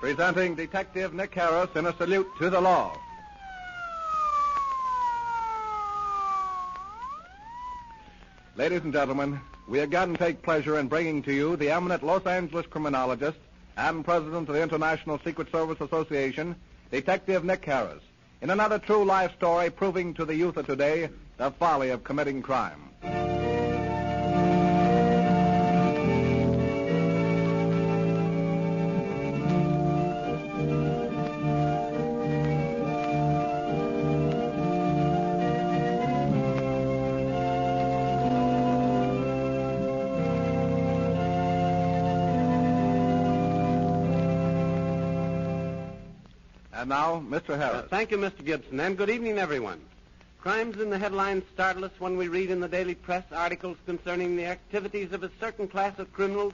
presenting Detective Nick Harris in a salute to the law. Ladies and gentlemen, we again take pleasure in bringing to you the eminent Los Angeles criminologist and president of the International Secret Service Association, Detective Nick Harris, in another true life story proving to the youth of today the folly of committing crime. And now, Mr. Harris. Thank you, Mr. Gibson, and good evening, everyone. Crimes in the headlines startle us when we read in the daily press articles concerning the activities of a certain class of criminals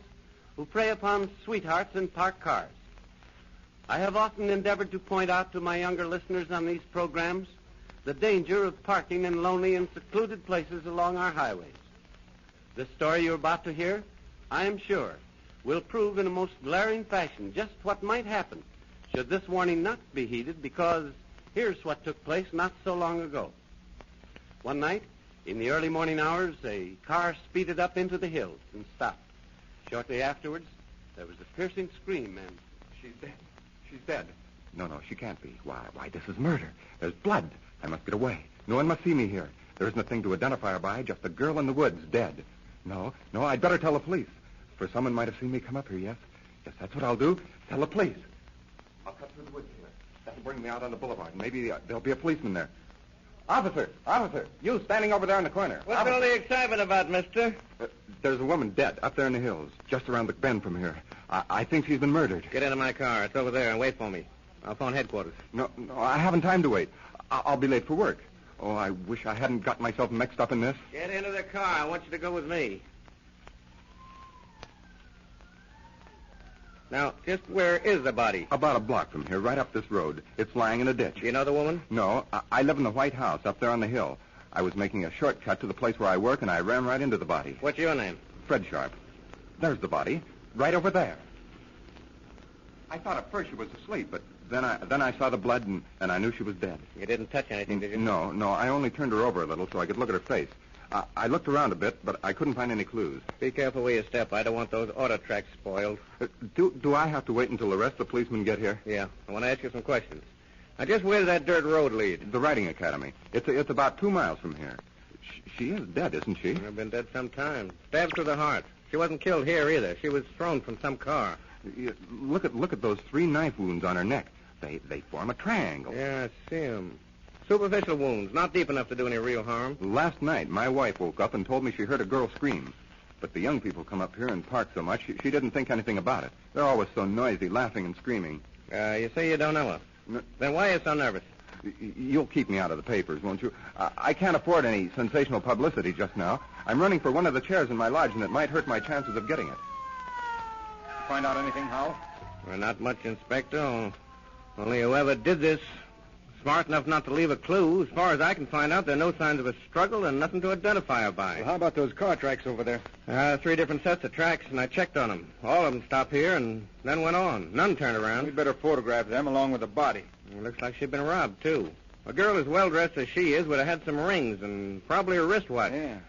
who prey upon sweethearts in parked cars. I have often endeavored to point out to my younger listeners on these programs the danger of parking in lonely and secluded places along our highways. The story you're about to hear, I am sure, will prove in a most glaring fashion just what might happen should this warning not be heeded, because here's what took place not so long ago. One night, in the early morning hours, a car speeded up into the hills and stopped. Shortly afterwards, there was a piercing scream, and... She's dead. She's dead. No, she can't be. Why, this is murder. There's blood. I must get away. No one must see me here. There isn't a thing to identify her by, just a girl in the woods, dead. No, I'd better tell the police. For someone might have seen me come up here, yes? Yes, that's what I'll do. Tell the police. I'll cut through the woods here. That'll bring me out on the boulevard. Maybe there'll be a policeman there. Officer, you standing over there in the corner. What's all the excitement about, mister? There's a woman dead up there in the hills, just around the bend from here. I think she's been murdered. Get into my car. It's over there, and wait for me. I'll phone headquarters. No, I haven't time to wait. I'll be late for work. Oh, I wish I hadn't got myself mixed up in this. Get into the car. I want you to go with me. Now, just where is the body? About a block from here, right up this road. It's lying in a ditch. Do you know the woman? No, I live in the White House up there on the hill. I was making a shortcut to the place where I work, and I ran right into the body. What's your name? Fred Sharp. There's the body, right over there. I thought at first she was asleep, but then I saw the blood, and I knew she was dead. You didn't touch anything, did you? No, I only turned her over a little so I could look at her face. I looked around a bit, but I couldn't find any clues. Be careful where you step. I don't want those auto tracks spoiled. Do I have to wait until the rest of the policemen get here? Yeah. I want to ask you some questions. Now, just where does that dirt road lead? The Riding Academy. It's about 2 miles from here. She is dead, isn't she? I've been dead some time. Stabbed through the heart. She wasn't killed here either. She was thrown from some car. Look at those 3 knife wounds on her neck. They form a triangle. Yeah, I see them. Superficial wounds, not deep enough to do any real harm. Last night, my wife woke up and told me she heard a girl scream. But the young people come up here and park so much, she didn't think anything about it. They're always so noisy, laughing and screaming. You say you don't know her. No. Then why are you so nervous? You'll keep me out of the papers, won't you? I can't afford any sensational publicity just now. I'm running for one of the chairs in my lodge, and it might hurt my chances of getting it. Find out anything, Hal? Well, not much, Inspector. Only whoever did this... smart enough not to leave a clue. As far as I can find out, there are no signs of a struggle and nothing to identify her by. Well, how about those car tracks over there? 3 different sets of tracks, and I checked on them. All of them stopped here and then went on. None turned around. We'd better photograph them along with the body. It looks like she'd been robbed, too. A girl as well-dressed as she is would have had some rings and probably a wristwatch. Yeah.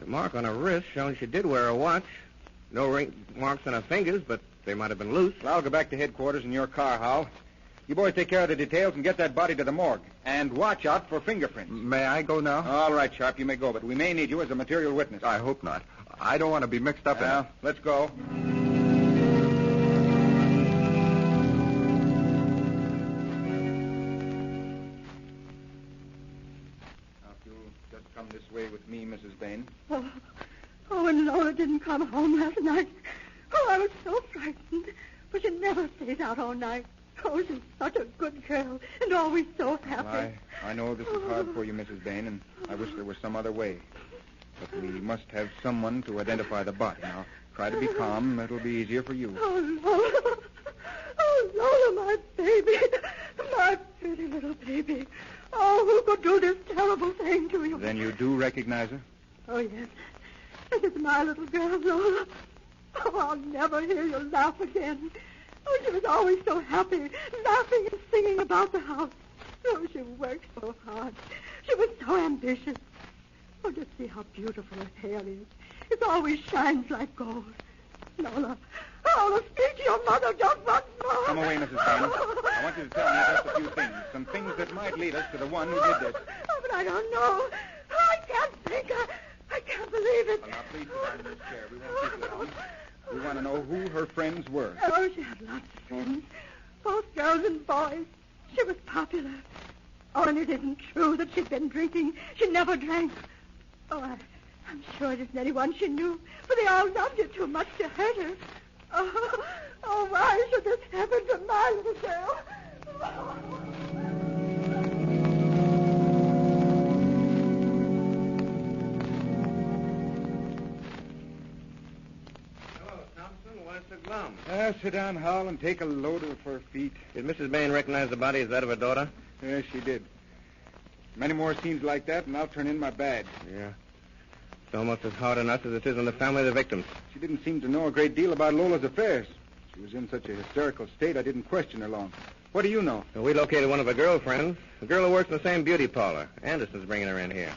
The mark on her wrist showing she did wear a watch. No ring marks on her fingers, but they might have been loose. Well, I'll go back to headquarters in your car, Hal. You boys take care of the details and get that body to the morgue. And watch out for fingerprints. May I go now? All right, Sharp, you may go, but we may need you as a material witness. I hope not. I don't want to be mixed up in it. Let's go. Now, if you'll just come this way with me, Mrs. Bain. Oh, and Lola didn't come home last night. Oh, I was so frightened. But she never stays out all night. Oh, she's such a good girl, and always so happy. Well, I know this is hard for you, Mrs. Bain, and I wish there was some other way. But we must have someone to identify the body. Now, try to be calm. It'll be easier for you. Oh, Lola. Oh, Lola, my baby. My pretty little baby. Oh, who could do this terrible thing to you? Then you do recognize her? Oh, yes. This is my little girl, Lola. Oh, I'll never hear you laugh again. Oh, she was always so happy, laughing and singing about the house. Oh, she worked so hard. She was so ambitious. Oh, just see how beautiful her hair is. It always shines like gold. Lola, speak to your mother just once more. Come away, Mrs. Bain. I want you to tell me just a few things. Some things that might lead us to the one who did this. Oh, but I don't know. I can't think. I can't believe it. Well, now, please sit down in this chair. We won't keep you long. We want to know who her friends were. Oh, she had lots of friends. Both girls and boys. She was popular. Oh, and it isn't true that she'd been drinking. She never drank. Oh, I'm sure it isn't anyone she knew, for they all loved her too much to hurt her. Oh, why should this happen to my little girl? Hello, Thompson. Where's the glum? Sit down, Hal, and take a load of her feet. Did Mrs. Bain recognize the body as that of her daughter? Yes, she did. Many more scenes like that, and I'll turn in my badge. Yeah. It's almost as hard on us as it is on the family of the victims. She didn't seem to know a great deal about Lola's affairs. She was in such a hysterical state, I didn't question her long. What do you know? Well, we located one of her girlfriends, a girl who works in the same beauty parlor. Anderson's bringing her in here.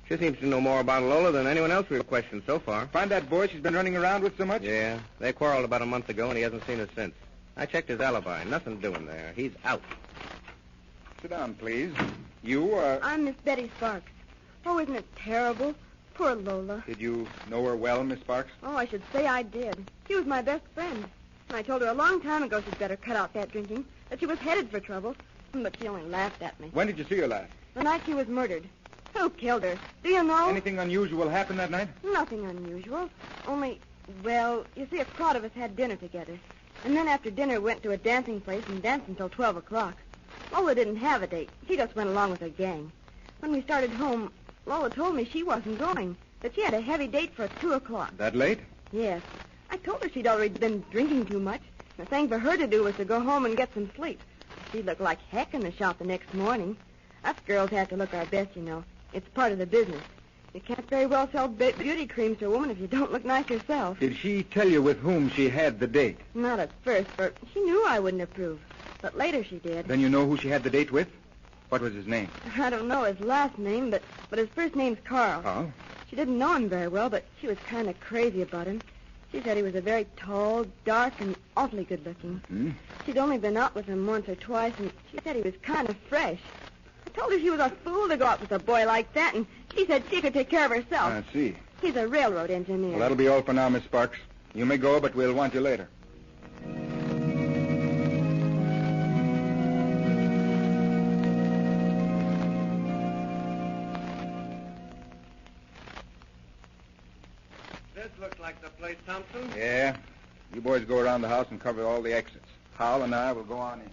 She seems to know more about Lola than anyone else we've questioned so far. Find that boy she's been running around with so much? Yeah. They quarreled about a month ago, and he hasn't seen her since. I checked his alibi. Nothing doing there. He's out. Sit down, please. You are... I'm Miss Betty Sparks. Oh, isn't it terrible? Poor Lola. Did you know her well, Miss Sparks? Oh, I should say I did. She was my best friend. And I told her a long time ago she'd better cut out that drinking, that she was headed for trouble. But she only laughed at me. When did you see her last? The night she was murdered. Who killed her? Do you know? Anything unusual happened that night? Nothing unusual. Only, well, you see, a crowd of us had dinner together. And then after dinner went to a dancing place and danced until 12 o'clock. Lola didn't have a date. She just went along with her gang. When we started home, Lola told me she wasn't going, that she had a heavy date for 2 o'clock. That late? Yes. I told her she'd already been drinking too much. The thing for her to do was to go home and get some sleep. She'd look like heck in the shop the next morning. Us girls have to look our best, you know. It's part of the business. You can't very well sell beauty creams to a woman if you don't look nice yourself. Did she tell you with whom she had the date? Not at first, for she knew I wouldn't approve. But later she did. Then you know who she had the date with? What was his name? I don't know his last name, but his first name's Carl. Carl? She didn't know him very well, but she was kind of crazy about him. She said he was a very tall, dark, and awfully good-looking. Hmm? She'd only been out with him once or twice, and she said he was kind of fresh. I told her she was a fool to go out with a boy like that, and she said she could take care of herself. I see. He's a railroad engineer. Well, that'll be all for now, Miss Sparks. You may go, but we'll want you later. This looks like the place, Thompson. Yeah. You boys go around the house and cover all the exits. Hal and I will go on in.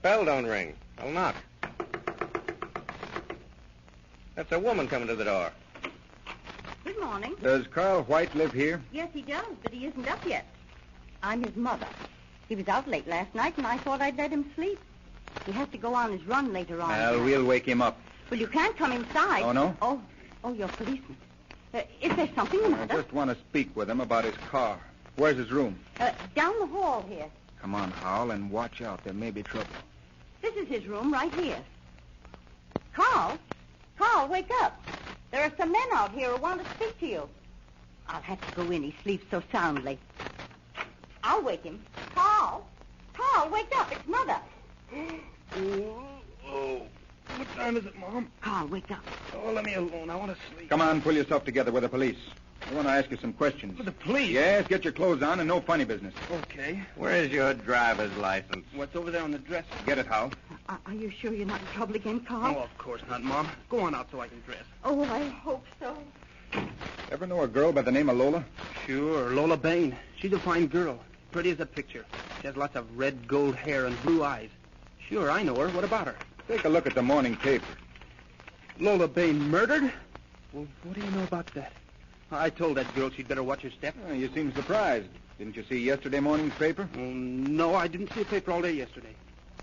Bell don't ring. I'll knock. That's a woman coming to the door. Good morning. Does Carl White live here? Yes, he does, but he isn't up yet. I'm his mother. He was out late last night, and I thought I'd let him sleep. He has to go on his run later on. Well, we'll wake him up. Well, you can't come inside. Oh, no? Oh, you're policeman. Is there something the I matter? just want to speak with him about his car. Where's his room? Down the hall here. Come on, Hal, and watch out. There may be trouble. This is his room right here. Carl? Carl, wake up. There are some men out here who want to speak to you. I'll have to go in. He sleeps so soundly. I'll wake him. Carl? Carl, wake up. It's Mother. Oh. What time is it, Mom? Carl, wake up. Oh, let me alone. I want to sleep. Come on, pull yourself together with the police. I want to ask you some questions. For the police? Yes, get your clothes on and no funny business. Okay. Where's your driver's license? What's over there on the dresser? Get it, Hal. Are you sure you're not in trouble again, Carl? Oh, of course not, Mom. Go on out so I can dress. Oh, I hope so. Ever know a girl by the name of Lola? Sure, Lola Bain. She's a fine girl. Pretty as a picture. She has lots of red gold hair and blue eyes. Sure, I know her. What about her? Take a look at the morning paper. Lola Bain murdered? Well, what do you know about that? I told that girl she'd better watch her step. You seem surprised. Didn't you see yesterday morning's paper? Oh, no, I didn't see a paper all day yesterday.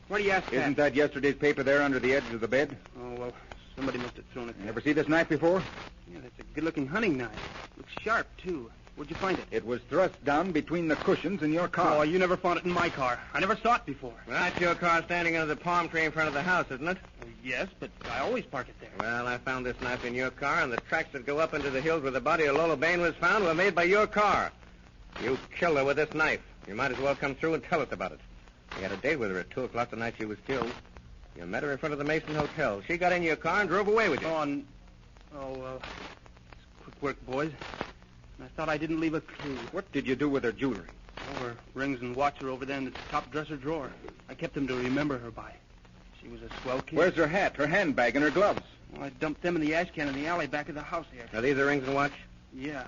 Why do you ask Isn't that yesterday's paper there under the edge of the bed? Oh, well, somebody must have thrown it You there. ever see this knife before? Yeah, that's a good-looking hunting knife. Looks sharp, too. Where'd you find it? It was thrust down between the cushions in your car. Oh, you never found it in my car. I never saw it before. Well, that's your car standing under the palm tree in front of the house, isn't it? Oh, yes, but I always park it there. Well, I found this knife in your car, and the tracks that go up into the hills where the body of Lola Bain was found were made by your car. You killed her with this knife. You might as well come through and tell us about it. You had a date with her at 2 o'clock the night she was killed. You met her in front of the Mason Hotel. She got in your car and drove away with you. It's quick work, boys. I thought I didn't leave a clue. What did you do with her jewelry? Oh, her rings and watch are over there in the top dresser drawer. I kept them to remember her by. She was a swell kid. Where's her hat, her handbag, and her gloves? Well, I dumped them in the ash can in the alley back of the house here. Are these the rings and watch? Yeah.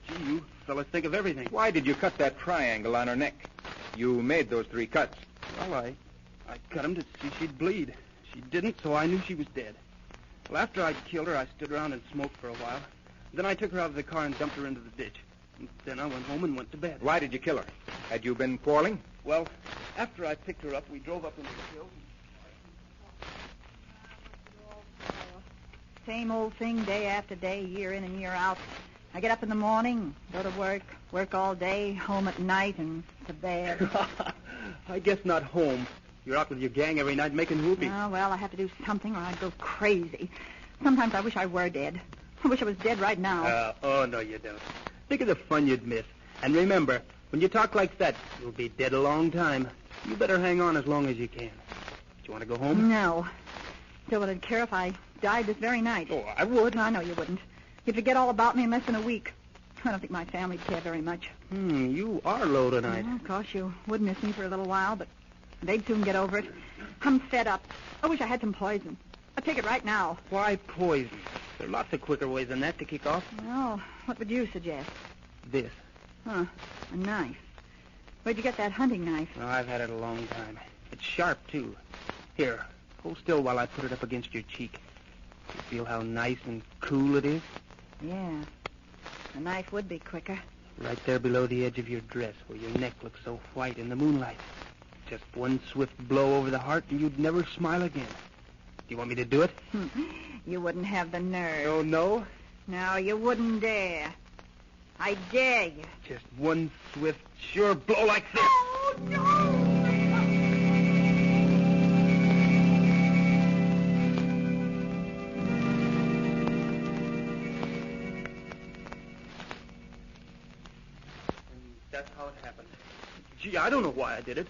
Gee, you fellas think of everything. Why did you cut that triangle on her neck? You made those 3 cuts. Well, I cut them to see she'd bleed. She didn't, so I knew she was dead. Well, after I'd killed her, I stood around and smoked for a while. Then I took her out of the car and dumped her into the ditch. And then I went home and went to bed. Why did you kill her? Had you been quarreling? Well, after I picked her up, we drove up into the hills. Same old thing day after day, year in and year out. I get up in the morning, go to work all day, home at night, and to bed. I guess not home. You're out with your gang every night making whoopies. Oh, well, I have to do something or I'd go crazy. Sometimes I wish I were dead. I wish I was dead right now. Oh, no, you don't. Think of the fun you'd miss. And remember, when you talk like that, you'll be dead a long time. You better hang on as long as you can. Do you want to go home? No. Still, would I care if I died this very night? Oh, I would. No, I know you wouldn't. You'd forget all about me in less than a week. I don't think my family'd care very much. You are low tonight. Well, of course, you would miss me for a little while, but they'd soon get over it. I'm fed up. I wish I had some poison. I'd take it right now. Why poison? There are lots of quicker ways than that to kick off. Well, what would you suggest? This. Huh, a knife. Where'd you get that hunting knife? Oh, I've had it a long time. It's sharp, too. Here, hold still while I put it up against your cheek. You feel how nice and cool it is? Yeah. A knife would be quicker. Right there below the edge of your dress, where your neck looks so white in the moonlight. Just one swift blow over the heart, and you'd never smile again. Do you want me to do it? You wouldn't have the nerve. Oh, no? No, you wouldn't dare. I dare you. Just one swift, sure blow like this. Oh, no! That's how it happened. Gee, I don't know why I did it.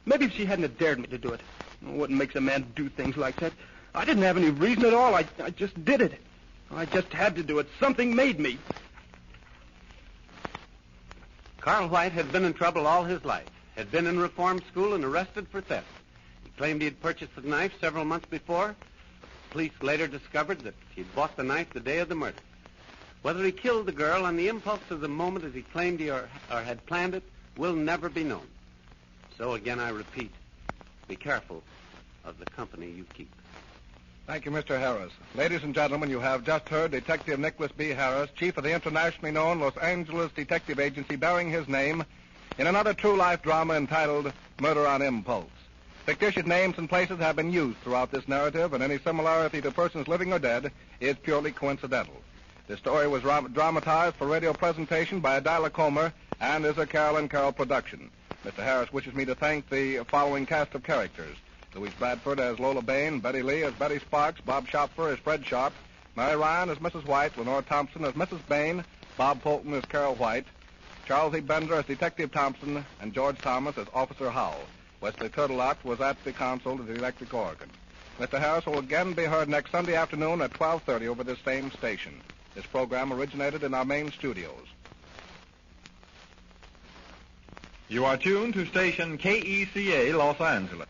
Maybe if she hadn't have dared me to do it. What makes a man do things like that? I didn't have any reason at all. I just did it. I just had to do it. Something made me. Carl White had been in trouble all his life, had been in reform school and arrested for theft. He claimed he had purchased the knife several months before. The police later discovered that he'd bought the knife the day of the murder. Whether he killed the girl on the impulse of the moment as he claimed he or had planned it will never be known. So again I repeat, be careful of the company you keep. Thank you, Mr. Harris. Ladies and gentlemen, you have just heard Detective Nicholas B. Harris, chief of the internationally known Los Angeles Detective Agency bearing his name, in another true-life drama entitled Murder on Impulse. Fictitious names and places have been used throughout this narrative, and any similarity to persons living or dead is purely coincidental. This story was dramatized for radio presentation by Adila Comer and is a Carol and Carol production. Mr. Harris wishes me to thank the following cast of characters: Louise Bradford as Lola Bain, Betty Lee as Betty Sparks, Bob Schopfer as Fred Sharp, Mary Ryan as Mrs. White, Lenore Thompson as Mrs. Bain, Bob Fulton as Carol White, Charles E. Bender as Detective Thompson, and George Thomas as Officer Howell. Wesley Turtelot was at the console of the electric organ. Mr. Harris will again be heard next Sunday afternoon at 12:30 over this same station. This program originated in our main studios. You are tuned to station KECA Los Angeles.